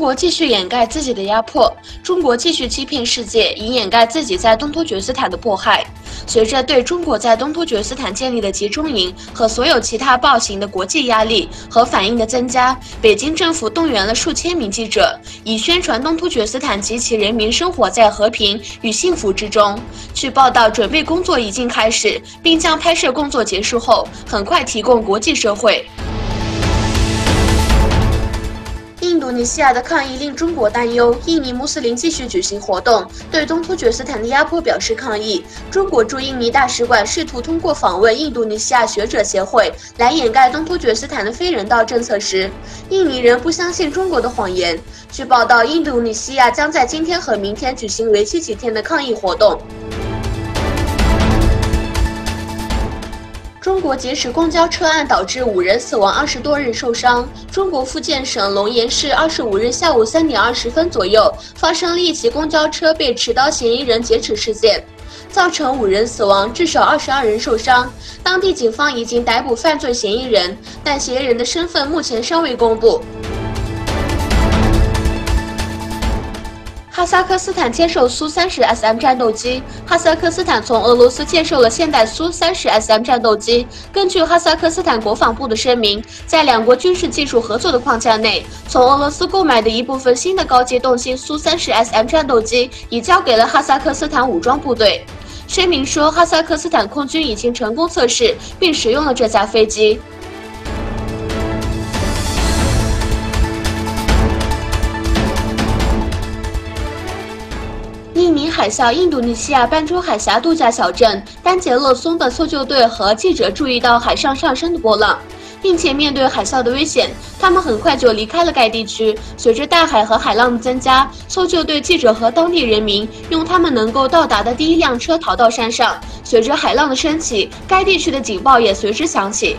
国继续掩盖自己的压迫，中国继续欺骗世界，以掩盖自己在东突厥斯坦的迫害。随着对中国在东突厥斯坦建立的集中营和所有其他暴行的国际压力和反应的增加，北京政府动员了数千名记者，以宣传东突厥斯坦及其人民生活在和平与幸福之中。据报道，准备工作已经开始，并将拍摄工作结束后，很快提供国际社会。印度尼西亚的抗议令中国担忧，印尼穆斯林继续举行活动，对东突厥斯坦的压迫表示抗议。中国驻印尼大使馆试图通过访问印度尼西亚学者协会来掩盖东突厥斯坦的非人道政策时，印尼人不相信中国的谎言。据报道，印度尼西亚将在今天和明天举行为期几天的抗议活动。中国劫持公交车案导致5人死亡，20多人受伤。中国福建省龙岩市25日下午3点20分左右发生了一起公交车被持刀嫌疑人劫持事件，造成5人死亡，至少22人受伤。当地警方已经逮捕犯罪嫌疑人，但嫌疑人的身份目前尚未公布。哈萨克斯坦接受苏30SM 战斗机。哈萨克斯坦从俄罗斯接受了现代苏30SM 战斗机。根据哈萨克斯坦国防部的声明，在两国军事技术合作的框架内，从俄罗斯购买的一部分新的高机动性苏30SM 战斗机已交给了哈萨克斯坦武装部队。声明说，哈萨克斯坦空军已经成功测试并使用了这架飞机。印尼海啸，印度尼西亚班州海峡度假小镇丹杰勒松的搜救队和记者注意到海上上升的波浪，并且面对海啸的危险，他们很快就离开了该地区。随着大海和海浪的增加，搜救队、记者和当地人民用他们能够到达的第一辆车逃到山上。随着海浪的升起，该地区的警报也随之响起。